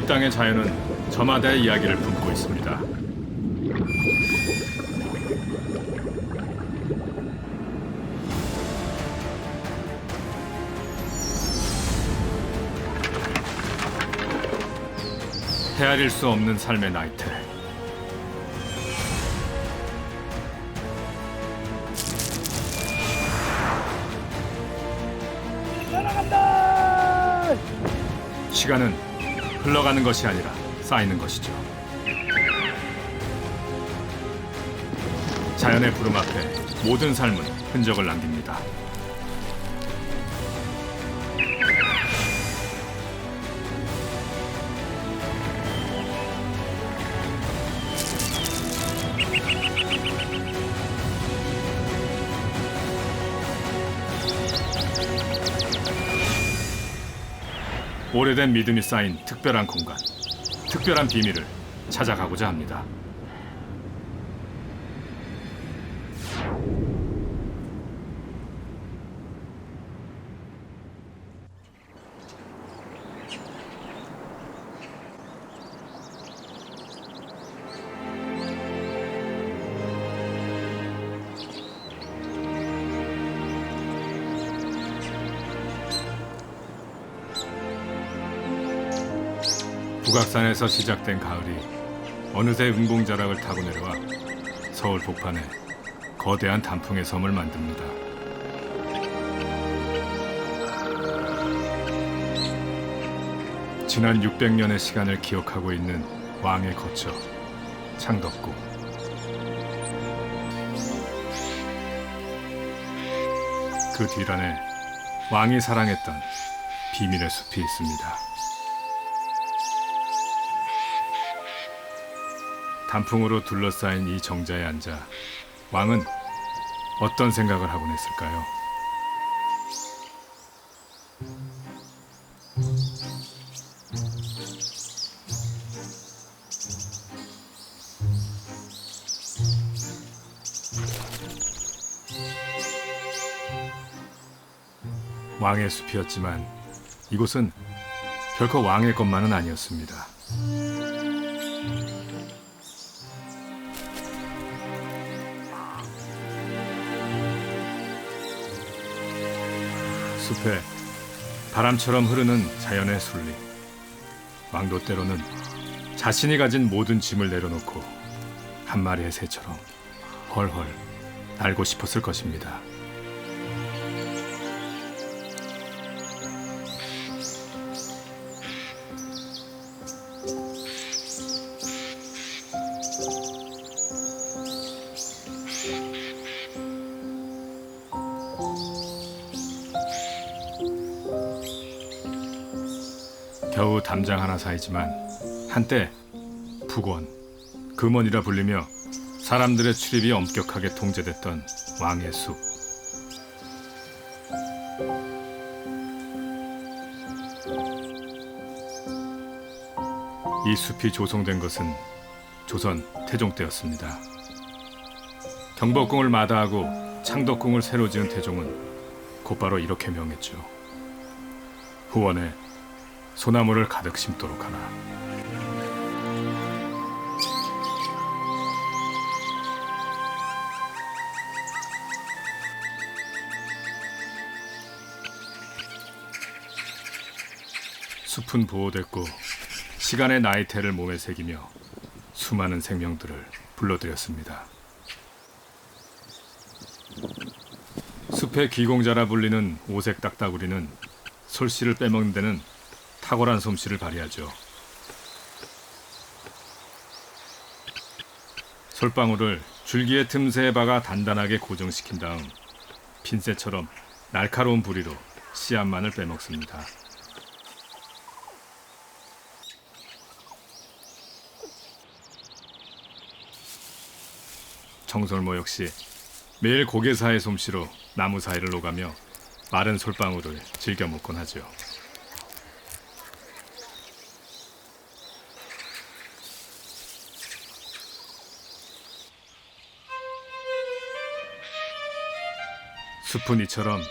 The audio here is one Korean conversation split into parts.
이 땅의 자연은 저마다의 이야기를 품고 있습니다. 헤아릴 수 없는 삶의 나이테. 시간은 흘러가는 것이 아니라 쌓이는 것이죠. 자연의 부름 앞에 모든 삶은 흔적을 남깁니다. 오래된 믿음이 쌓인 특별한 공간, 특별한 비밀을 찾아가고자 합니다. 북악산에서 시작된 가을이 어느새 은봉자락을 타고 내려와 서울 복판에 거대한 단풍의 섬을 만듭니다. 지난 600년의 시간을 기억하고 있는 왕의 거처 창덕궁. 그 뒤란에 왕이 사랑했던 비밀의 숲이 있습니다. 단풍으로 둘러싸인 이 정자에 앉아 왕은 어떤 생각을 하곤 했을까요? 왕의 숲이었지만 이곳은 결코 왕의 것만은 아니었습니다. 숲에 바람처럼 흐르는 자연의 순리. 왕도 때로는 자신이 가진 모든 짐을 내려놓고 한 마리의 새처럼 헐헐 날고 싶었을 것입니다. 겨우 담장 하나 사이지만 한때 북원, 금원이라 불리며 사람들의 출입이 엄격하게 통제됐던 왕의 숲. 이 숲이 조성된 것은 조선 태종 때였습니다. 경복궁을 마다하고 창덕궁을 새로 지은 태종은 곧바로 이렇게 명했죠. 후원에 소나무를 가득 심도록 하라. 숲은 보호됐고 시간의 나이테를 몸에 새기며 수많은 생명들을 불러들였습니다. 숲의 귀공자라 불리는 오색 딱따구리는 솔씨를 빼먹는 데는 탁월한 솜씨를 발휘하죠. 솔방울을 줄기의 틈새에 박아 단단하게 고정시킨 다음 핀셋처럼 날카로운 부리로 씨앗만을 빼먹습니다. 청설모 역시 매일 고개사의 솜씨로 나무 사이를 오가며 마른 솔방울을 즐겨 먹곤 하죠. 숲은 이처럼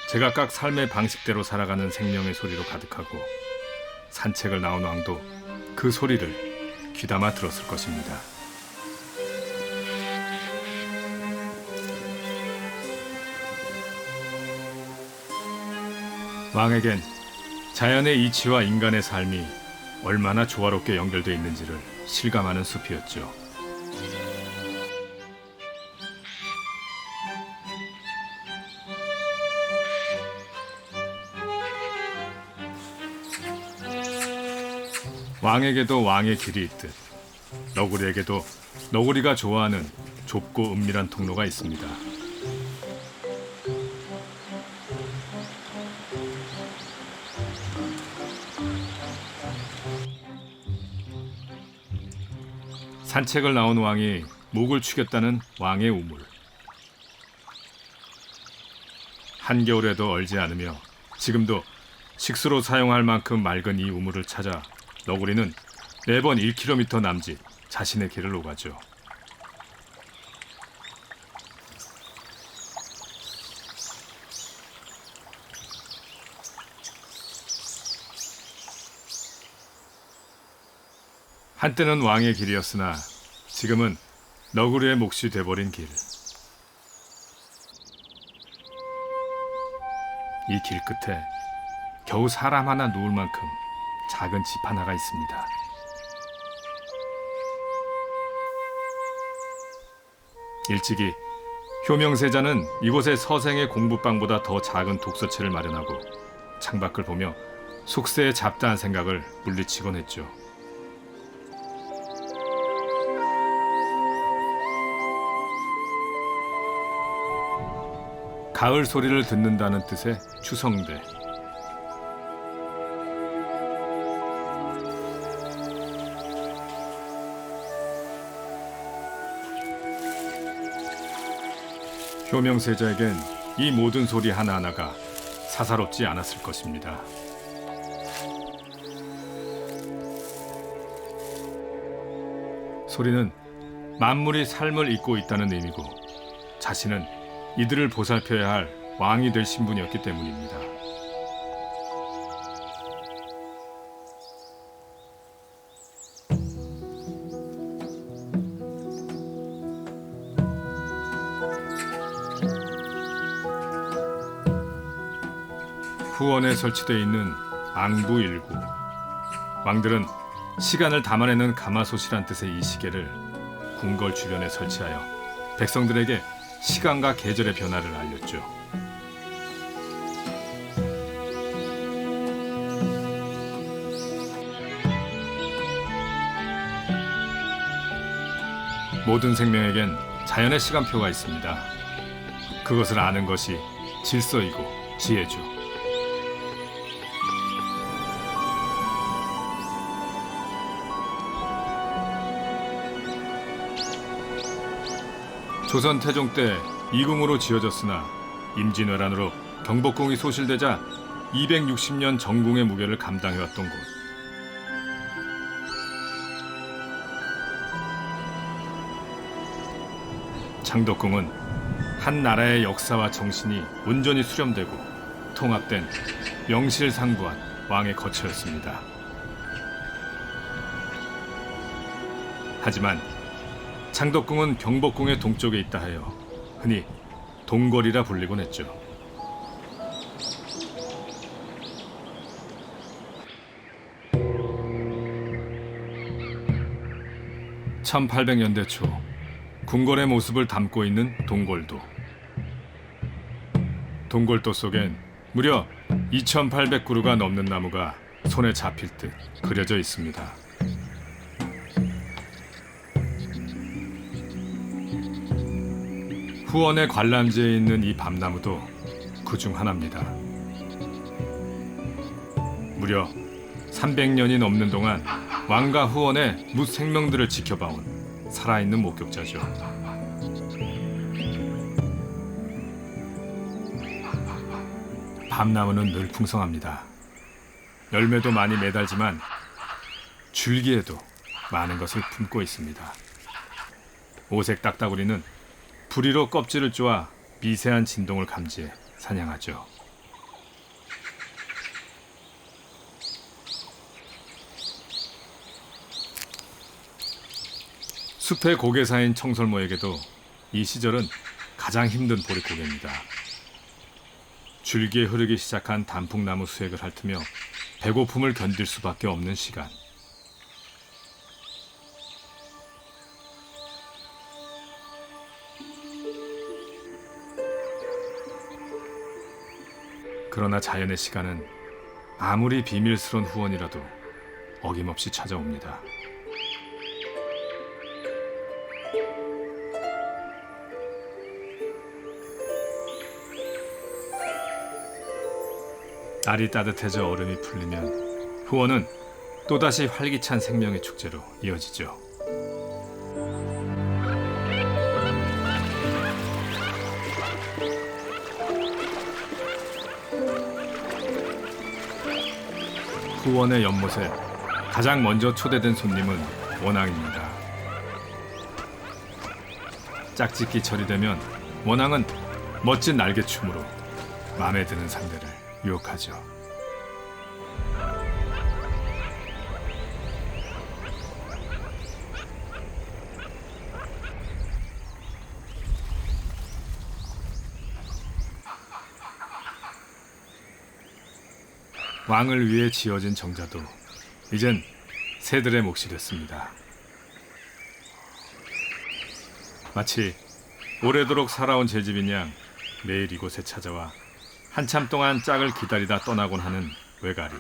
제각각 삶의 방식대로 살아가는 생명의 소리로 가득하고 산책을 나온 왕도 그 소리를 귀담아 들었을 것입니다. 왕에겐 자연의 이치와 인간의 삶이 얼마나 조화롭게 연결되어 있는지를 실감하는 숲이었죠. 왕에게도 왕의 길이 있듯 너구리에게도 너구리가 좋아하는 좁고 은밀한 통로가 있습니다. 산책을 나온 왕이 목을 축였다는 왕의 우물. 한겨울에도 얼지 않으며 지금도 식수로 사용할 만큼 맑은 이 우물을 찾아 너구리는 매번 1km 남짓 자신의 길을 오가죠. 한때는 왕의 길이었으나 지금은 너구리의 몫이 돼버린 길. 이 길 끝에 겨우 사람 하나 누울 만큼 작은 집 하나가 있습니다. 일찍이 효명세자는 이곳에 서생의 공부방보다 더 작은 독서체를 마련하고 창밖을 보며 속세의 잡다한 생각을 물리치곤 했죠. 가을 소리를 듣는다는 뜻의 추성대. 효명세자에겐 이 모든 소리 하나하나가 사사롭지 않았을 것입니다. 소리는 만물이 삶을 잇고 있다는 의미고 자신은 이들을 보살펴야 할 왕이 될 신분이었기 때문입니다. 후원에 설치되어 있는 앙부 일구. 왕들은 시간을 담아내는 가마솥이란 뜻의 이 시계를 궁궐 주변에 설치하여 백성들에게 시간과 계절의 변화를 알렸죠. 모든 생명에겐 자연의 시간표가 있습니다. 그것을 아는 것이 질서이고 지혜죠. 조선 태종 때 이궁으로 지어졌으나 임진왜란으로 경복궁이 소실되자 260년 정궁의 무게를 감당해왔던 곳. 창덕궁은 한 나라의 역사와 정신이 온전히 수렴되고 통합된 명실상부한 왕의 거처였습니다. 하지만 창덕궁은 경복궁의 동쪽에 있다 하여 흔히 동궐이라 불리곤 했죠. 1800년대 초 궁궐의 모습을 담고 있는 동궐도. 동궐도 속엔 무려 2800그루가 넘는 나무가 손에 잡힐 듯 그려져 있습니다. 후원의 관람지에 있는 이 밤나무도 그 중 하나입니다. 무려 300년이 넘는 동안 왕과 후원의 무생명들을 지켜봐온 살아있는 목격자죠. 밤나무는 늘 풍성합니다. 열매도 많이 매달지만 줄기에도 많은 것을 품고 있습니다. 오색 딱따구리는 부리로 껍질을 쪼아 미세한 진동을 감지해 사냥하죠. 숲의 고개사인 청설모에게도 이 시절은 가장 힘든 보릿고개입니다. 줄기에 흐르기 시작한 단풍나무 수액을 핥으며 배고픔을 견딜 수밖에 없는 시간. 그러나 자연의 시간은 아무리 비밀스러운 후원이라도 어김없이 찾아옵니다. 날이 따뜻해져 얼음이 풀리면 후원은 또다시 활기찬 생명의 축제로 이어지죠. 후원의 연못에 가장 먼저 초대된 손님은 원앙입니다. 짝짓기철이 되면 원앙은 멋진 날개춤으로 마음에 드는 상대를 유혹하죠. 왕을 위해 지어진 정자도 이젠 새들의 몫이 됐습니다. 마치 오래도록 살아온 제 집인 양 매일 이곳에 찾아와 한참 동안 짝을 기다리다 떠나곤 하는 외가리.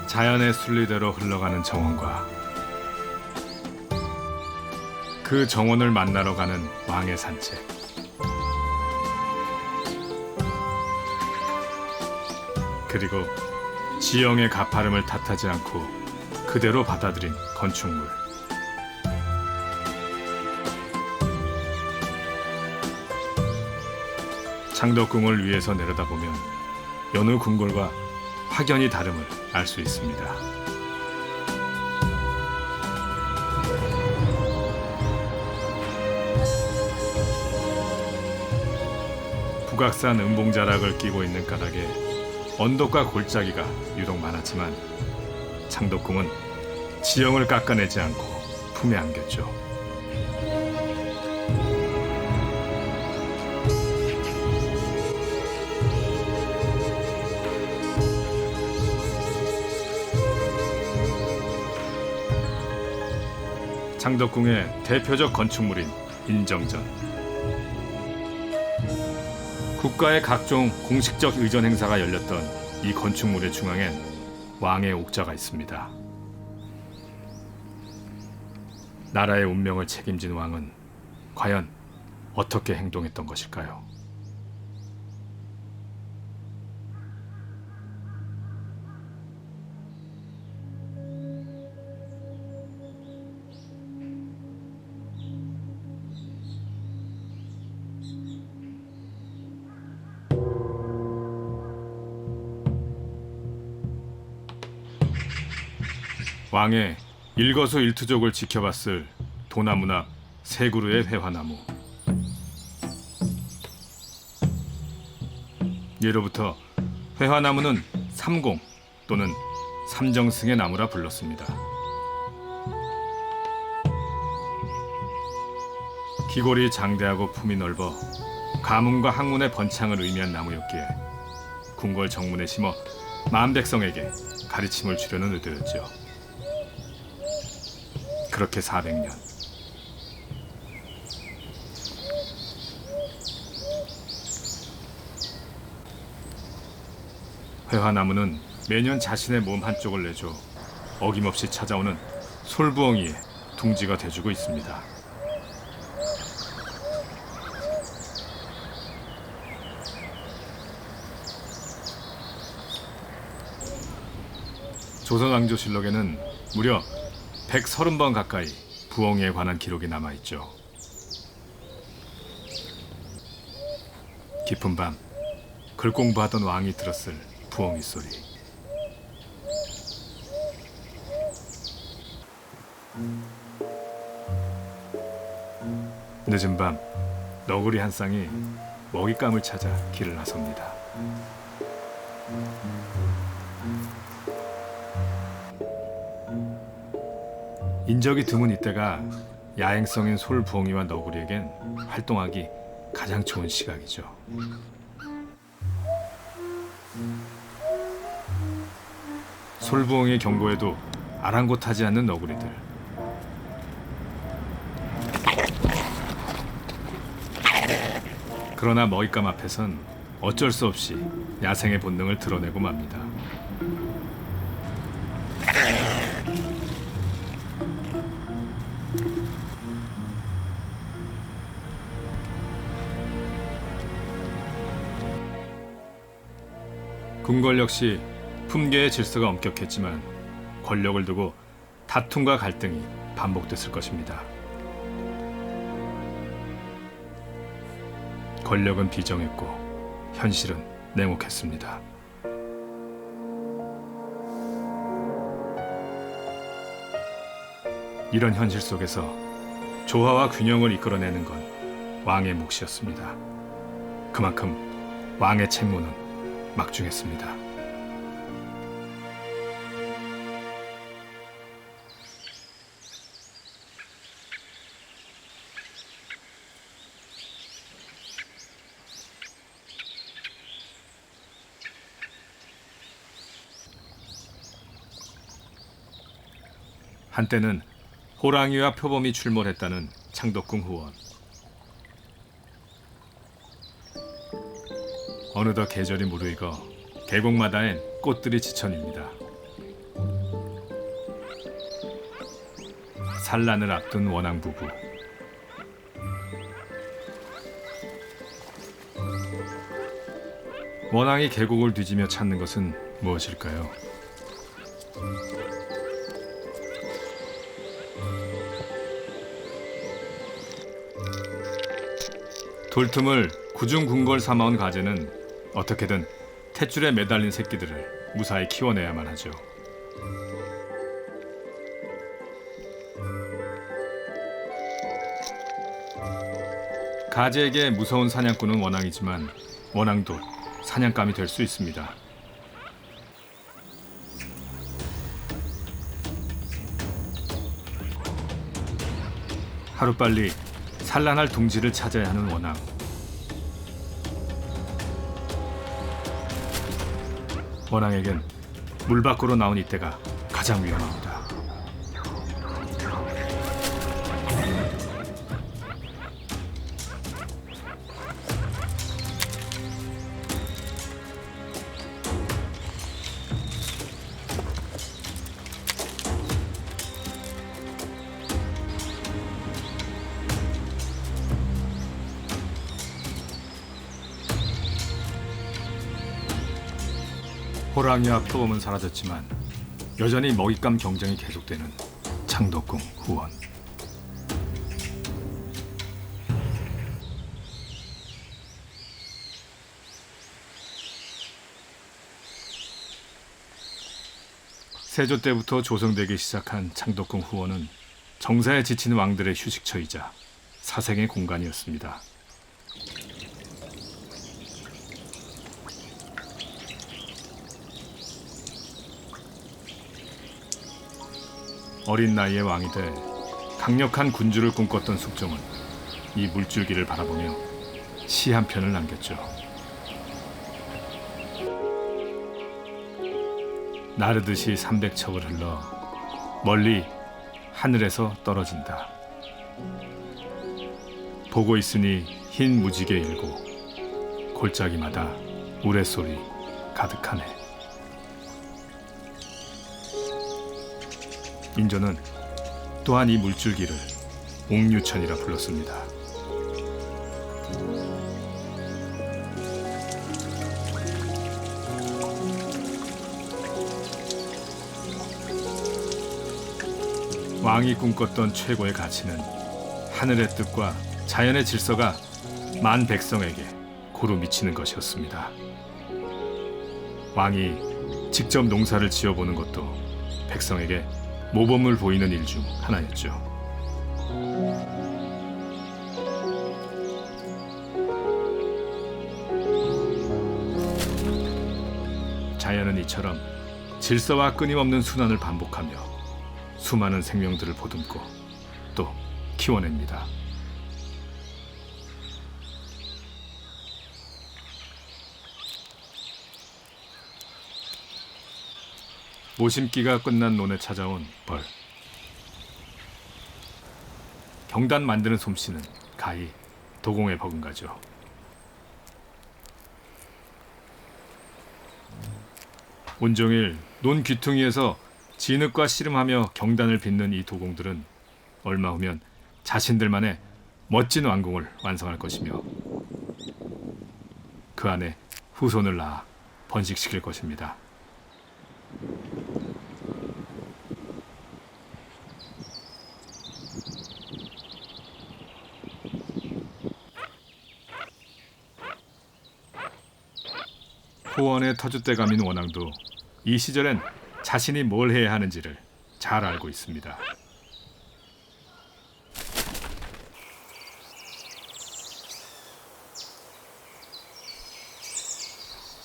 자연의 순리대로 흘러가는 정원과 그 정원을 만나러 가는 왕의 산책. 그리고 지형의 가파름을 탓하지 않고 그대로 받아들인 건축물. 창덕궁을 위에서 내려다보면 여느 궁궐과 확연히 다름을 알 수 있습니다. 북악산 은봉자락을 끼고 있는 까닭에 언덕과 골짜기가 유독 많았지만 창덕궁은 지형을 깎아내지 않고 품에 안겼죠. 창덕궁의 대표적 건축물인 인정전. 국가의 각종 공식적 의전 행사가 열렸던 이 건축물의 중앙엔 왕의 옥자가 있습니다. 나라의 운명을 책임진 왕은 과연 어떻게 행동했던 것일까요? 왕의 일거수일투족을 지켜봤을 도나문 앞 세 그루의 회화나무. 예로부터 회화나무는 삼공 또는 삼정승의 나무라 불렀습니다. 기골이 장대하고 품이 넓어 가문과 학문의 번창을 의미한 나무였기에 궁궐 정문에 심어 만백성에게 가르침을 주려는 의도였죠. 그렇게 400년. 회화나무는 매년 자신의 몸 한쪽을 내줘 어김없이 찾아오는 솔부엉이의 둥지가 돼주고 있습니다. 조선왕조실록에는 무려 130번 가까이 부엉이에 관한 기록이 남아있죠. 깊은 밤 글 공부하던 왕이 들었을 부엉이 소리. 늦은 밤 너구리 한 쌍이 먹잇감을 찾아 길을 나섭니다. 인적이 드문 이때가 야행성인 솔부엉이와 너구리에겐 활동하기 가장 좋은 시각이죠. 솔부엉이의 경고에도 아랑곳하지 않는 너구리들. 그러나 먹잇감 앞에선 어쩔 수 없이 야생의 본능을 드러내고 맙니다. 궁궐 역시 품계의 질서가 엄격했지만 권력을 두고 다툼과 갈등이 반복됐을 것입니다. 권력은 비정했고 현실은 냉혹했습니다. 이런 현실 속에서 조화와 균형을 이끌어내는 건 왕의 몫이었습니다. 그만큼 왕의 책무는 막중했습니다. 한때는 호랑이와 표범이 출몰했다는 창덕궁 후원. 어느덧 계절이 무르익어 계곡마다엔 꽃들이 지천입니다. 산란을 앞둔 원앙 부부. 원앙이 계곡을 뒤지며 찾는 것은 무엇일까요? 돌틈을 구중궁궐 삼아온 가재는 어떻게든 탯줄에 매달린 새끼들을 무사히 키워내야만 하죠. 가재에게 무서운 사냥꾼은 원앙이지만 원앙도 사냥감이 될 수 있습니다. 하루빨리 산란할 둥지를 찾아야 하는 원앙. 원앙에겐 물 밖으로 나온 이때가 가장 위험합니다. 호랑이와 표범은 사라졌지만 여전히 먹잇감 경쟁이 계속되는 창덕궁 후원. 세조 때부터 조성되기 시작한 창덕궁 후원은 정사에 지친 왕들의 휴식처이자 사생의 공간이었습니다. 어린 나이에 왕이 돼 강력한 군주를 꿈꿨던 숙종은 이 물줄기를 바라보며 시 한 편을 남겼죠. 나르듯이 300척을 흘러 멀리 하늘에서 떨어진다. 보고 있으니 흰 무지개 일고 골짜기마다 우레소리 가득하네. 인조는 또한 이 물줄기를 옥류천이라 불렀습니다. 왕이 꿈꿨던 최고의 가치는 하늘의 뜻과 자연의 질서가 만 백성에게 고루 미치는 것이었습니다. 왕이 직접 농사를 지어보는 것도 백성에게 모범을 보이는 일 중 하나였죠. 자연은 이처럼 질서와 끊임없는 순환을 반복하며 수많은 생명들을 보듬고 또 키워냅니다. 모심기가 끝난 논에 찾아온 벌. 경단 만드는 솜씨는 가히 도공에 버금가죠. 온종일 논 귀퉁이에서 진흙과 씨름하며 경단을 빚는 이 도공들은 얼마 후면 자신들만의 멋진 왕궁을 완성할 것이며 그 안에 후손을 낳아 번식시킬 것입니다. 호원의 터줏대감인 원앙도 이 시절엔 자신이 뭘 해야 하는지를 잘 알고 있습니다.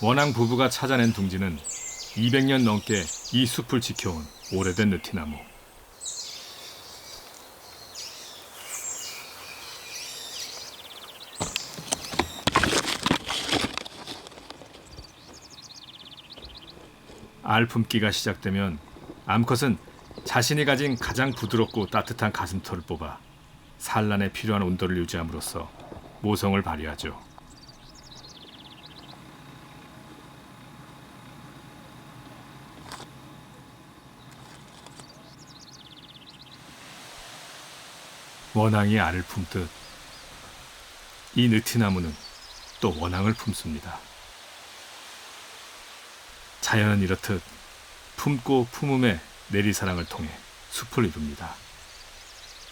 원앙 부부가 찾아낸 둥지는 200년 넘게 이 숲을 지켜온 오래된 느티나무. 알 품기가 시작되면 암컷은 자신이 가진 가장 부드럽고 따뜻한 가슴털을 뽑아 산란에 필요한 온도를 유지함으로써 모성을 발휘하죠. 원앙이 알을 품듯 이 느티나무는 또 원앙을 품습니다. 자연은 이렇듯 품고 품음의 내리사랑을 통해 숲을 이룹니다.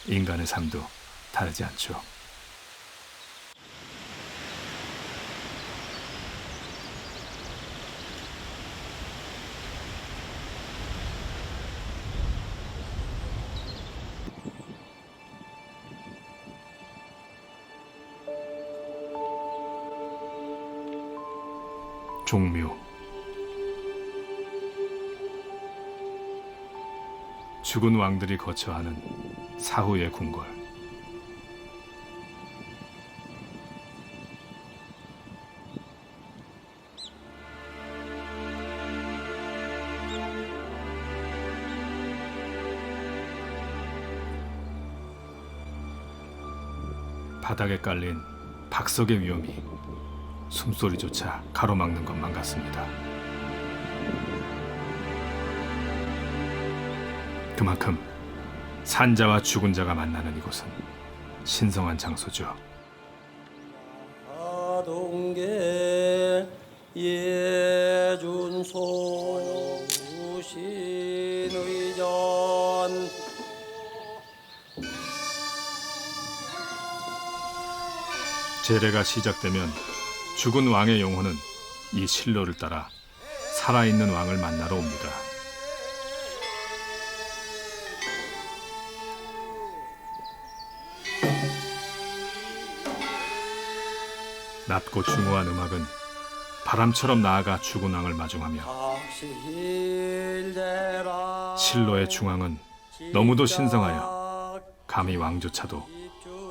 인간의 삶도 다르지 않죠. 종묘. 죽은 왕들이 거처하는 사후의 궁궐. 바닥에 깔린 박석의 위험이 숨소리조차 가로막는 것만 같습니다. 그만큼 산자와 죽은 자가 만나는 이곳은 신성한 장소죠. 아동계 예준소 무신의전. 제례가 시작되면 죽은 왕의 영혼은 이 실로를 따라 살아있는 왕을 만나러 옵니다. 낮고 중후한 음악은 바람처럼 나아가 죽은 왕을 마중하며 실로의 중앙은 너무도 신성하여 감히 왕조차도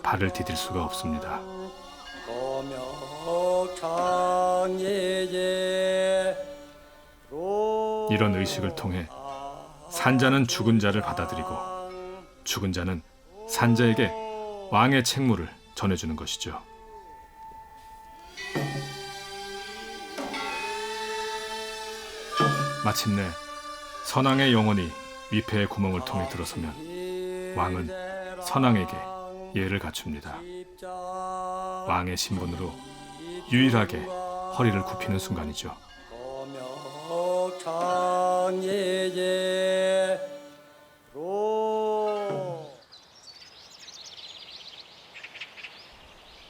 발을 디딜 수가 없습니다. 이런 의식을 통해 산자는 죽은 자를 받아들이고 죽은 자는 산자에게 왕의 책무를 전해주는 것이죠. 마침내 선왕의 영혼이 위패의 구멍을 통해 들어서면 왕은 선왕에게 예를 갖춥니다. 왕의 신분으로 유일하게 허리를 굽히는 순간이죠.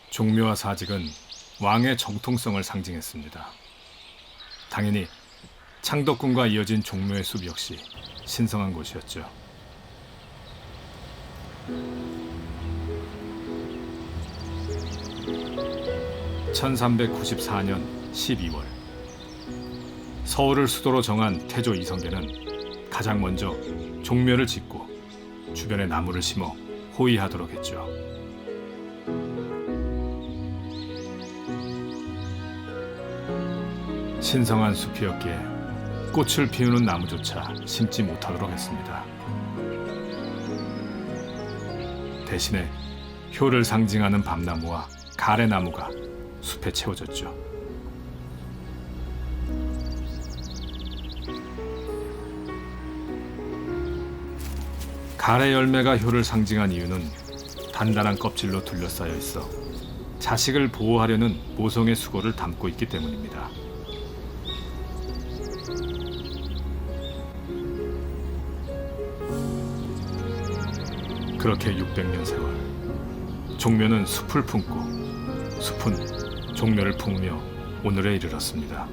종묘와 사직은 왕의 정통성을 상징했습니다. 당연히 창덕궁과 이어진 종묘의 숲 역시 신성한 곳이었죠. (1394년 12월) 서울을 수도로 정한 태조 이성계는 가장 먼저 종묘를 짓고 주변에 나무를 심어 호위하도록 했죠. 신성한 숲이었기에 꽃을 피우는 나무조차 심지 못하도록 했습니다. 대신에 효를 상징하는 밤나무와 가래나무가 숲에 채워졌죠. 가래 열매가 효를 상징한 이유는 단단한 껍질로 둘러싸여 있어 자식을 보호하려는 모성의 수고를 담고 있기 때문입니다. 그렇게 600년 세월, 종묘는 숲을 품고 숲은 종묘를 품으며 오늘에 이르렀습니다.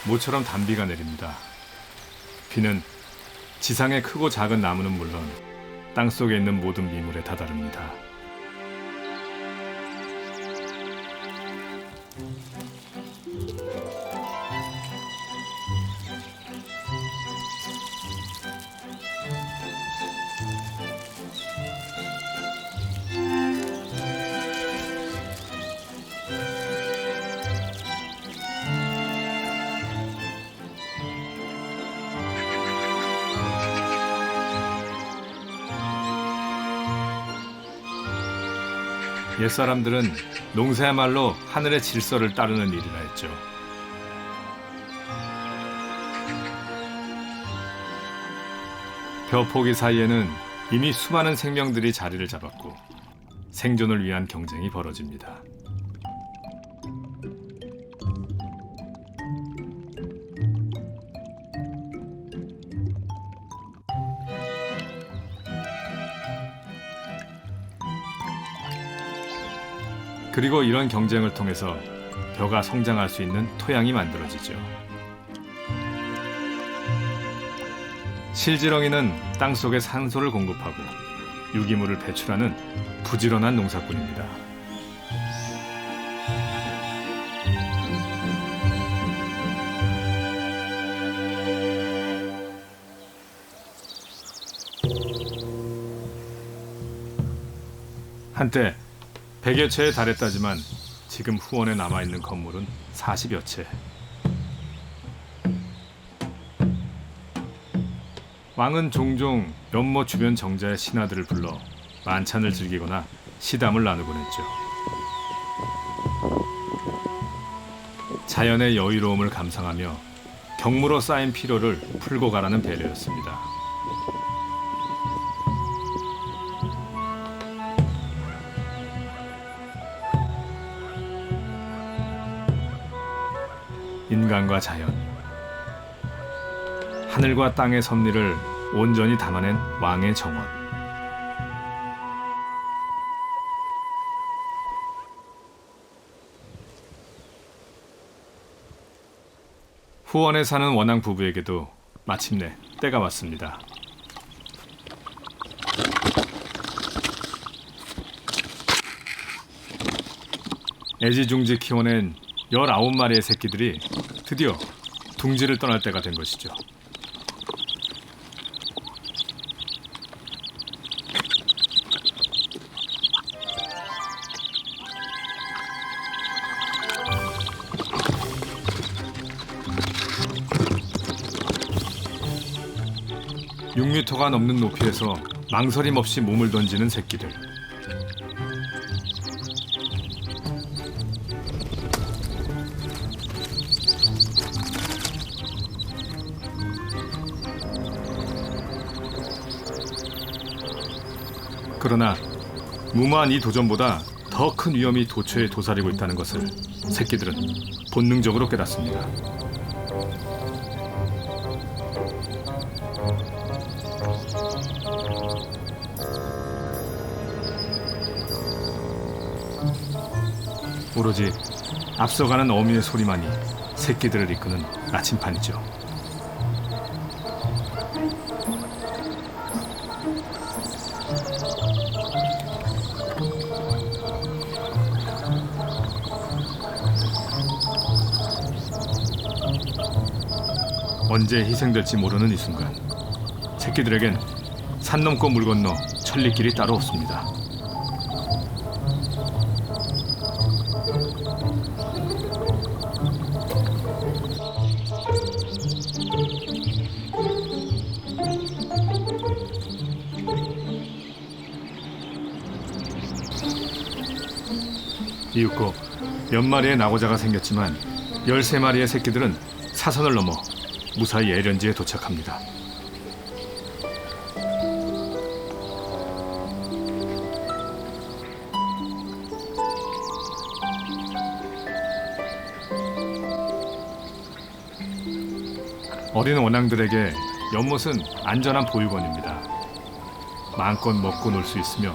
모처럼 단비가 내립니다. 비는 지상의 크고 작은 나무는 물론 땅속에 있는 모든 미물에 다다릅니다. 옛사람들은 농사야말로 하늘의 질서를 따르는 일이라 했죠. 벼포기 사이에는 이미 수많은 생명들이 자리를 잡았고 생존을 위한 경쟁이 벌어집니다. 그리고 이런 경쟁을 통해서 벼가 성장할 수 있는 토양이 만들어지죠. 실지렁이는 땅속에 산소를 공급하고 유기물을 배출하는 부지런한 농사꾼입니다. 한때 100여 채에 달했다지만 지금 후원에 남아있는 건물은 40여 채. 왕은 종종 연못 주변 정자의 신하들을 불러 만찬을 즐기거나 시담을 나누곤 했죠. 자연의 여유로움을 감상하며 경무로 쌓인 피로를 풀고 가라는 배려였습니다. 인간과 자연, 하늘과 땅의 섭리를 온전히 담아낸 왕의 정원. 후원에 사는 원앙 부부에게도 마침내 때가 왔습니다. 애지중지 키워낸 19마리의 새끼들이 드디어 둥지를 떠날 때가 된 것이죠. (6미터가) 넘는 높이에서 망설임 없이 몸을 던지는 새끼들. 그러나 무모한 이 도전보다 더 큰 위험이 도처에 도사리고 있다는 것을 새끼들은 본능적으로 깨닫습니다. 오로지 앞서가는 어미의 소리만이 새끼들을 이끄는 나침판이죠. 언제 희생될지 모르는 이 순간, 새끼들에겐 산 넘고 물 건너 천리길이 따로 없습니다. 이윽고 몇 마리의 낙오자가 생겼지만 13마리의 새끼들은 사선을 넘어 무사히 애련지에 도착합니다. 어린 원앙들에게 연못은 안전한 보육원입니다. 마음껏 먹고 놀 수 있으며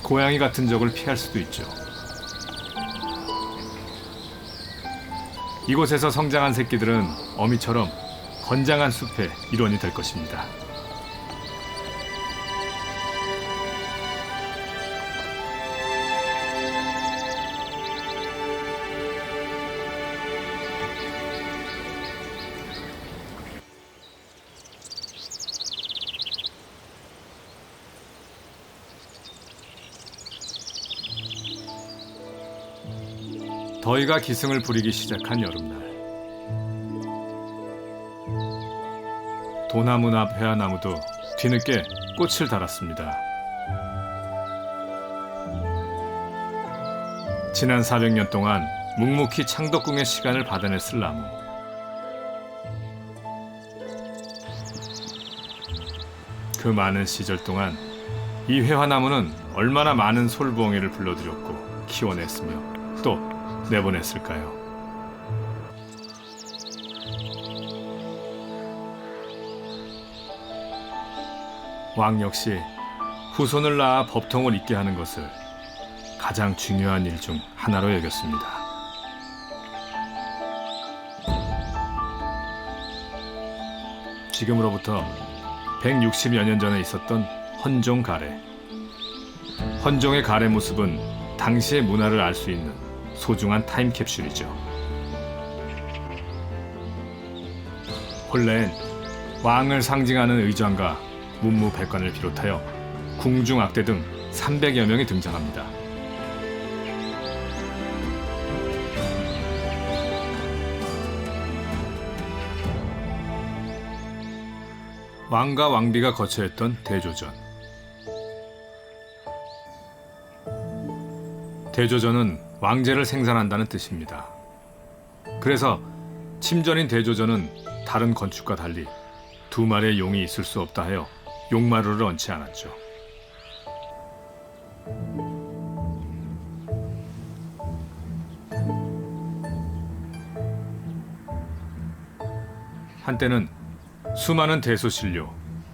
고양이 같은 적을 피할 수도 있죠. 이곳에서 성장한 새끼들은 어미처럼 건장한 숲의 일원이 될 것입니다. 더위가 기승을 부리기 시작한 여름날, 도나무 앞 회화나무도 뒤늦게 꽃을 달았습니다. 지난 400년 동안 묵묵히 창덕궁의 시간을 받아냈을 나무. 그 많은 시절 동안 이 회화나무는 얼마나 많은 솔부엉이를 불러들였고 키워냈으며 또 내보냈을까요? 왕 역시 후손을 낳아 법통을 잇게 하는 것을 가장 중요한 일 중 하나로 여겼습니다. 지금으로부터 160여 년 전에 있었던 헌종 가래. 헌종의 가래 모습은 당시의 문화를 알 수 있는 소중한 타임캡슐이죠. 본래엔 왕을 상징하는 의장과 문무백관을 비롯하여 궁중악대 등 300여 명이 등장합니다. 왕과 왕비가 거처했던 대조전. 대조전은 왕제를 생산한다는 뜻입니다. 그래서 침전인 대조전은 다른 건축과 달리 두 마리의 용이 있을 수 없다 하여 용마루를 얹지 않았죠. 한때는 수많은 대소신료,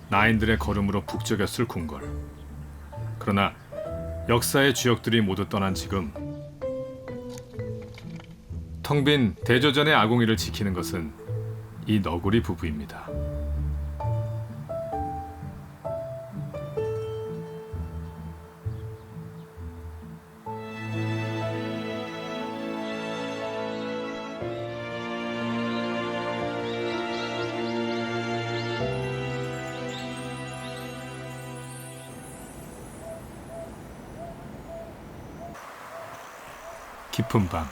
나인들의 걸음으로 북적였을 궁궐. 그러나 역사의 주역들이 모두 떠난 지금, 텅 빈 대조전의 아궁이를 지키는 것은 이 너구리 부부입니다. 깊은 밤,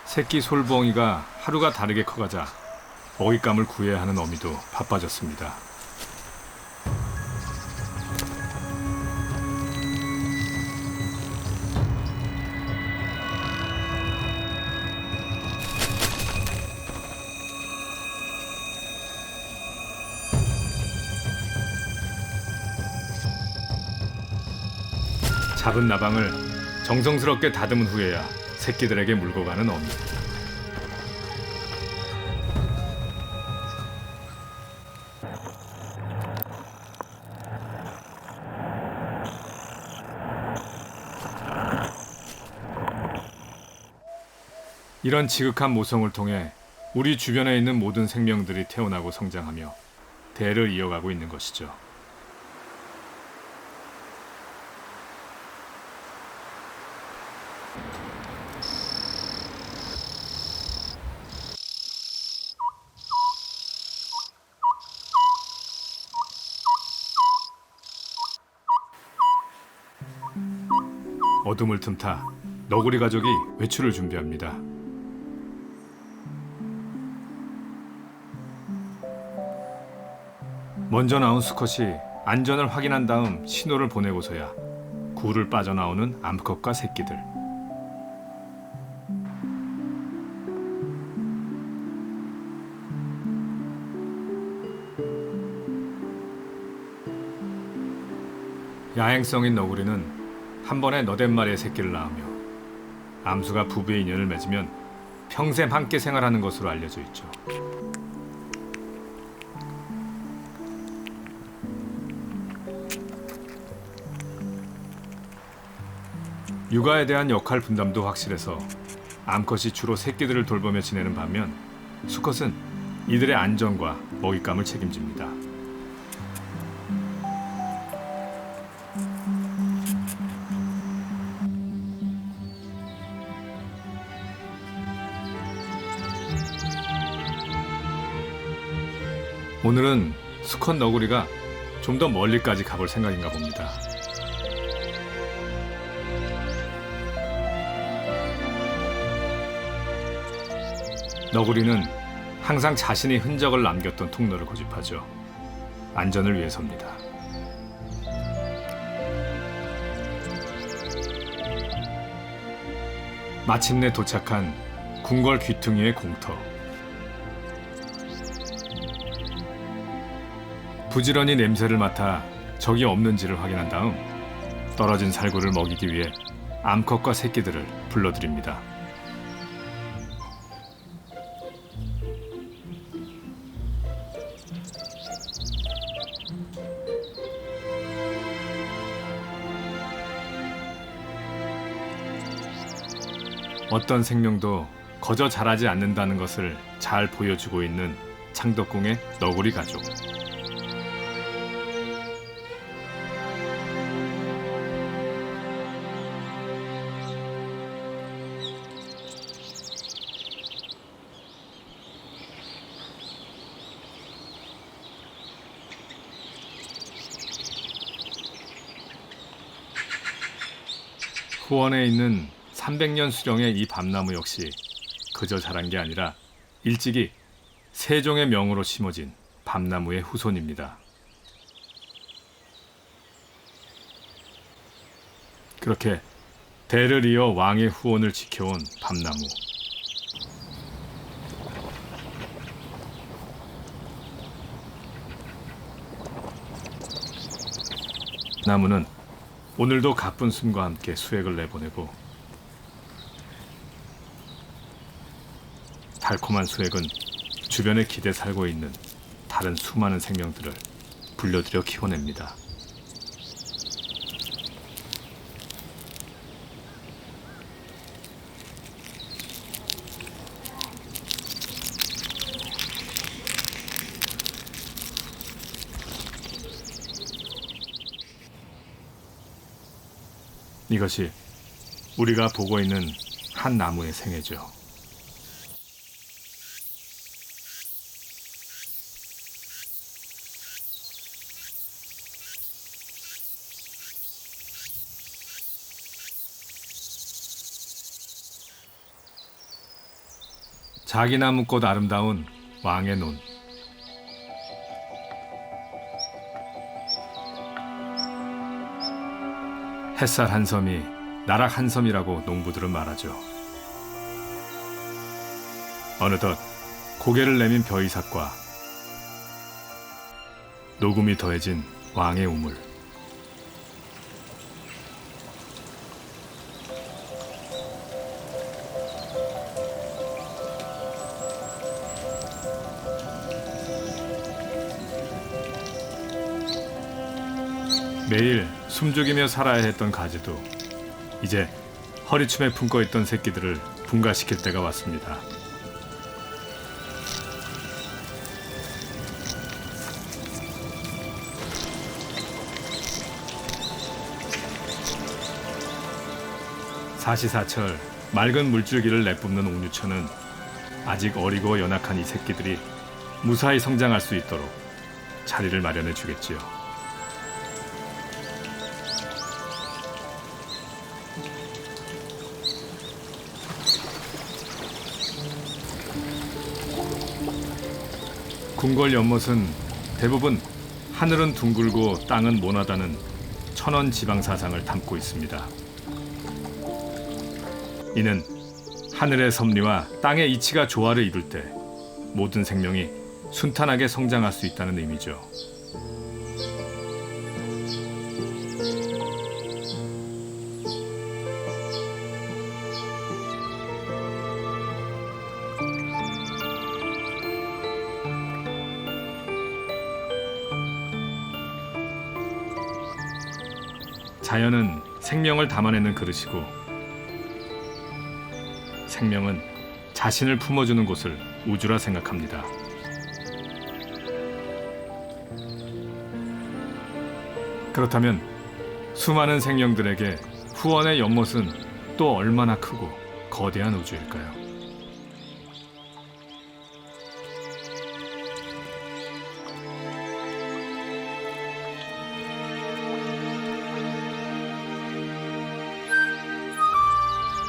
새끼 솔부엉이가 하루가 다르게 커가자 먹잇감을 구해야 하는 어미도 바빠졌습니다. 잡은 나방을 정성스럽게 다듬은 후에야 새끼들에게 물고 가는 어미. 이런 지극한 모성을 통해 우리 주변에 있는 모든 생명들이 태어나고 성장하며 대를 이어가고 있는 것이죠. 어둠을 틈타 너구리 가족이 외출을 준비합니다. 먼저 나온 수컷이 안전을 확인한 다음 신호를 보내고서야 굴을 빠져나오는 암컷과 새끼들. 야행성인 너구리는 한 번에 너댓 마리의 새끼를 낳으며 암수가 부부의 인연을 맺으면 평생 함께 생활하는 것으로 알려져 있죠. 육아에 대한 역할 분담도 확실해서 암컷이 주로 새끼들을 돌보며 지내는 반면 수컷은 이들의 안전과 먹잇감을 책임집니다. 오늘은 수컷 너구리가 좀 더 멀리까지 가볼 생각인가 봅니다. 너구리는 항상 자신이 흔적을 남겼던 통로를 고집하죠. 안전을 위해서입니다. 마침내 도착한 궁궐 귀퉁이의 공터. 부지런히 냄새를 맡아 적이 없는지를 확인한 다음 떨어진 살구를 먹이기 위해 암컷과 새끼들을 불러들입니다. 어떤 생명도 거저 자라지 않는다는 것을 잘 보여주고 있는 창덕궁의 너구리 가족. 후원에 있는 300년 수령의 이 밤나무 역시 그저 자란 게 아니라 일찍이 세종의 명으로 심어진 밤나무의 후손입니다. 그렇게 대를 이어 왕의 후원을 지켜온 밤나무. 나무는 오늘도 가쁜 숨과 함께 수액을 내보내고 달콤한 수액은 주변에 기대 살고 있는 다른 수많은 생명들을 불러들여 키워냅니다. 이것이 우리가 보고 있는 한 나무의 생애죠. 자기나무꽃 아름다운 왕의 논. 햇살 한 섬이 나락 한 섬이라고 농부들은 말하죠. 어느덧 고개를 내민 벼이삭과 녹음이 더해진 왕의 우물. 매일 숨죽이며 살아야 했던 가지도 이제 허리춤에 품고 있던 새끼들을 분가시킬 때가 왔습니다. 사시사철 맑은 물줄기를 내뿜는 옥류천은 아직 어리고 연약한 이 새끼들이 무사히 성장할 수 있도록 자리를 마련해 주겠지요. 궁궐 연못은 대부분 하늘은 둥글고 땅은 모나다는 천원 지방 사상을 담고 있습니다. 이는 하늘의 섭리와 땅의 이치가 조화를 이룰 때 모든 생명이 순탄하게 성장할 수 있다는 의미죠. 자연은 생명을 담아내는 그릇이고 생명은 자신을 품어주는 곳을 우주라 생각합니다. 그렇다면 수많은 생명들에게 후원의 연못은 또 얼마나 크고 거대한 우주일까요?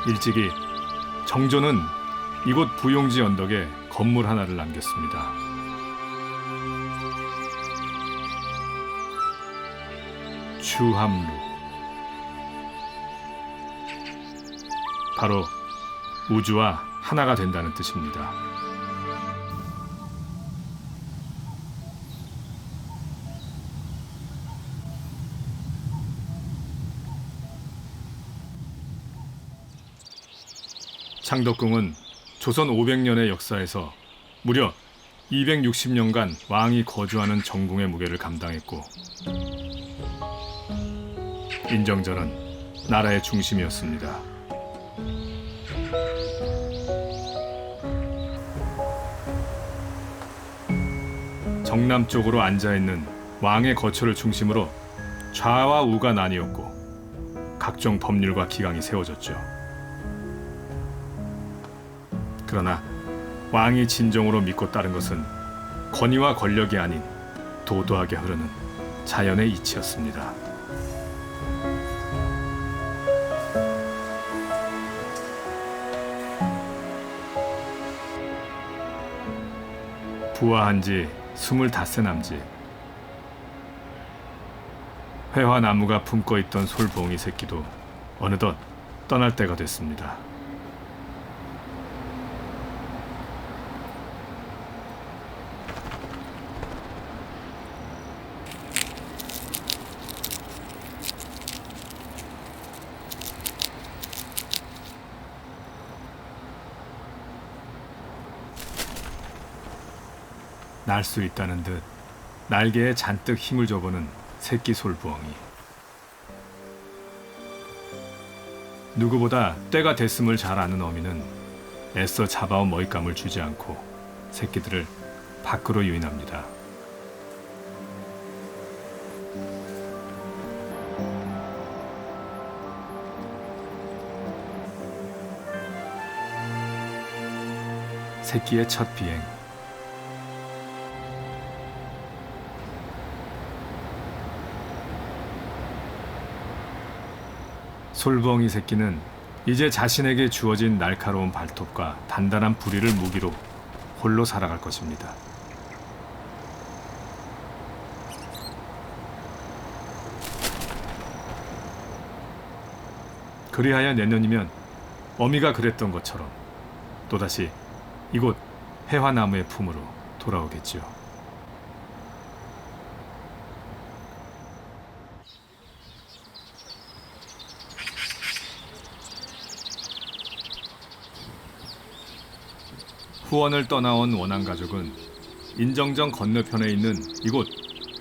일찍이 정조는 이곳 부용지 언덕에 건물 하나를 남겼습니다. 추함루. 바로 우주와 하나가 된다는 뜻입니다. 창덕궁은 조선 500년의 역사에서 무려 260년간 왕이 거주하는 정궁의 무게를 감당했고 인정전은 나라의 중심이었습니다. 정남 쪽으로 앉아있는 왕의 거처를 중심으로 좌와 우가 나뉘었고 각종 법률과 기강이 세워졌죠. 그러나 왕이 진정으로 믿고 따른 것은 권위와 권력이 아닌 도도하게 흐르는 자연의 이치였습니다. 부화한 지 25세 남짓. 회화나무가 품고 있던 솔봉이 새끼도 어느덧 떠날 때가 됐습니다. 날 수 있다는 듯 날개에 잔뜩 힘을 줘보는 새끼 솔부엉이. 누구보다 때가 됐음을 잘 아는 어미는 애써 잡아온 먹잇감을 주지 않고 새끼들을 밖으로 유인합니다. 새끼의 첫 비행. 솔부엉이 새끼는 이제 자신에게 주어진 날카로운 발톱과 단단한 부리를 무기로 홀로 살아갈 것입니다. 그리하여 내년이면 어미가 그랬던 것처럼 또다시 이곳 해화나무의 품으로 돌아오겠지요. 후원을 떠나온 원앙가족은 인정정 건너편에 있는 이곳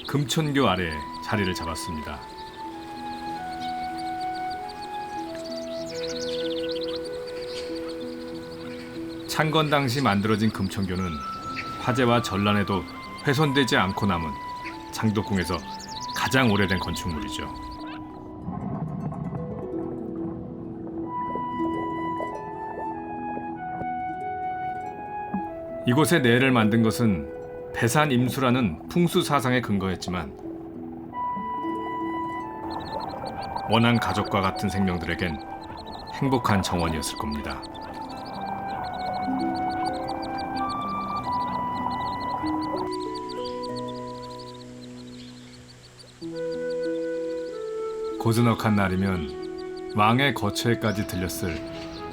금촌교 아래에 자리를 잡았습니다. 창건 당시 만들어진 금천교는 화재와 전란에도 훼손되지 않고 남은 창덕궁에서 가장 오래된 건축물이죠. 이곳에 내를 만든 것은 배산임수라는 풍수 사상에 근거했지만 원한 가족과 같은 생명들에겐 행복한 정원이었을 겁니다. 고즈넉한 날이면 왕의 거처에까지 들렸을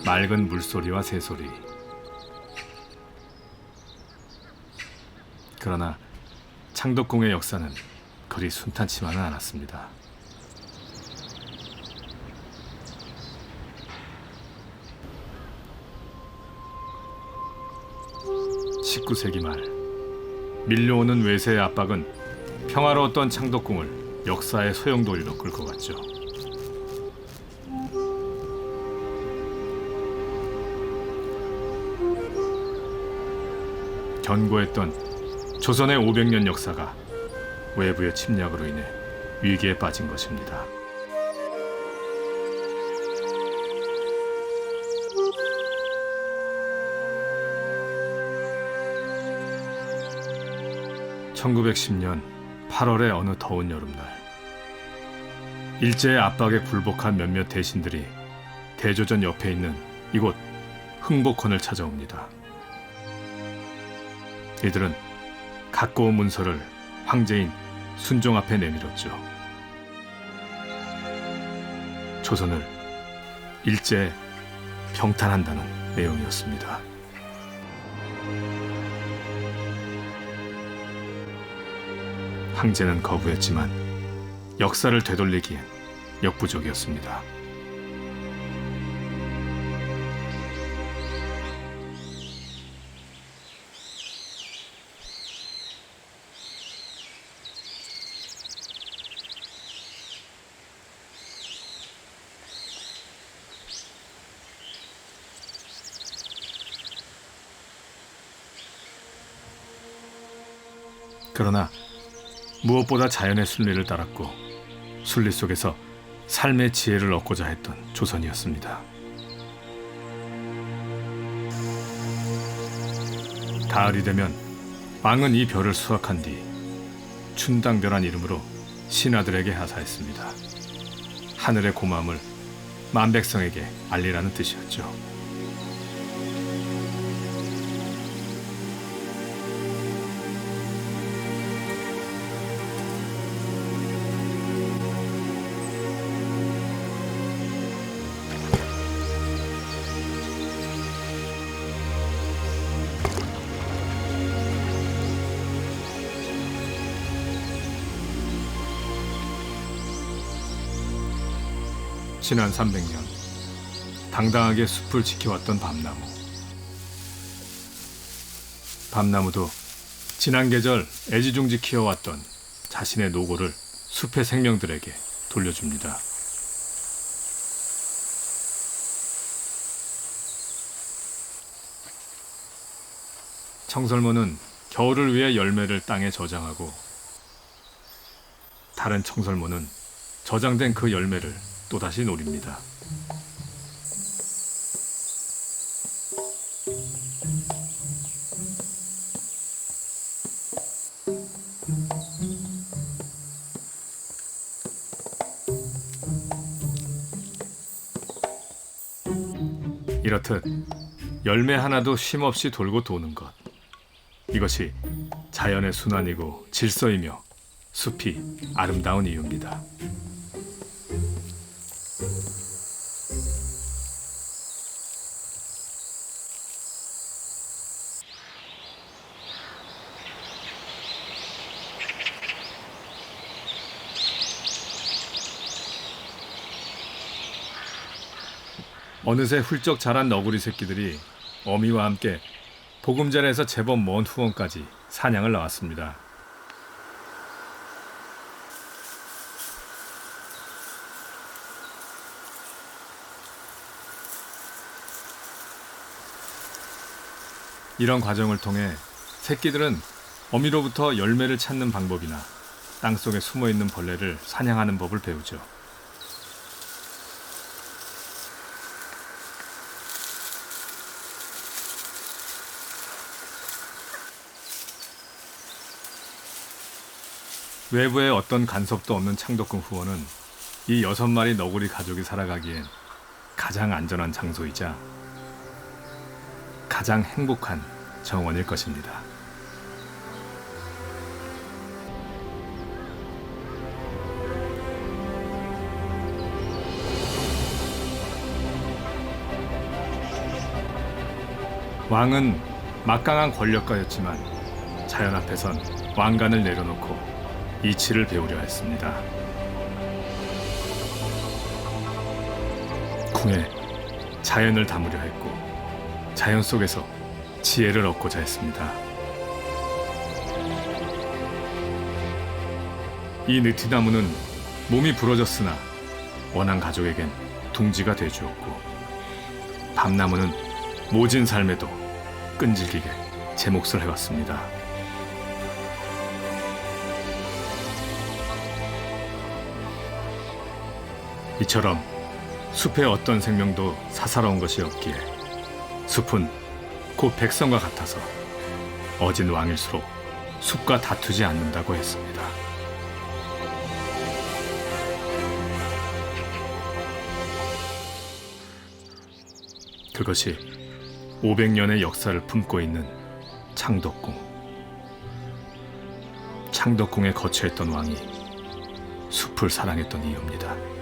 맑은 물소리와 새소리. 그러나 창덕궁의 역사는 그리 순탄치만은 않았습니다. 19세기 말 밀려오는 외세의 압박은 평화로웠던 창덕궁을 역사의 소용돌이로 끌고 갔죠. 견고했던 조선의 500년 역사가 외부의 침략으로 인해 위기에 빠진 것입니다. (1910년) 8월의 어느 더운 여름날, 일제의 압박에 굴복한 몇몇 대신들이 대조전 옆에 있는 이곳 흥복헌을 찾아옵니다. 이들은 갖고 온 문서를 황제인 순종 앞에 내밀었죠. 조선을 일제에 병탄한다는 내용이었습니다. 황제는 거부했지만 역사를 되돌리기엔 역부족이었습니다. 그러나 무엇보다 자연의 순리를 따랐고 순리 속에서 삶의 지혜를 얻고자 했던 조선이었습니다. 가을이 되면 왕은 이 별을 수확한 뒤 춘당별한 이름으로 신하들에게 하사했습니다. 하늘의 고마움을 만백성에게 알리라는 뜻이었죠. 지난 300년 당당하게 숲을 지켜왔던 밤나무. 밤나무도 지난 계절 애지중지 키워왔던 자신의 노고를 숲의 생명들에게 돌려줍니다. 청설모는 겨울을 위해 열매를 땅에 저장하고 다른 청설모는 저장된 그 열매를 또다시 노립니다. 이렇듯 열매 하나도 쉼없이 돌고 도는 것, 이것이 자연의 순환이고 질서이며 숲이 아름다운 이유입니다. 어느새 훌쩍 자란 너구리 새끼들이 어미와 함께 보금자리에서 제법 먼 후원까지 사냥을 나왔습니다. 이런 과정을 통해 새끼들은 어미로부터 열매를 찾는 방법이나 땅속에 숨어있는 벌레를 사냥하는 법을 배우죠. 외부에 어떤 간섭도 없는 창덕궁 후원은 이 6마리 너구리 가족이 살아가기엔 가장 안전한 장소이자 가장 행복한 정원일 것입니다. 왕은 막강한 권력가였지만 자연 앞에선 왕관을 내려놓고 이치를 배우려 했습니다. 궁에 자연을 담으려 했고 자연 속에서 지혜를 얻고자 했습니다. 이 느티나무는 몸이 부러졌으나 원한 가족에겐 둥지가 되어주었고 밤나무는 모진 삶에도 끈질기게 제 몫을 해왔습니다. 이처럼 숲의 어떤 생명도 사사로운 것이 없기에 숲은 곧 백성과 같아서 어진 왕일수록 숲과 다투지 않는다고 했습니다. 그것이 500년의 역사를 품고 있는 창덕궁. 창덕궁에 거처했던 왕이 숲을 사랑했던 이유입니다.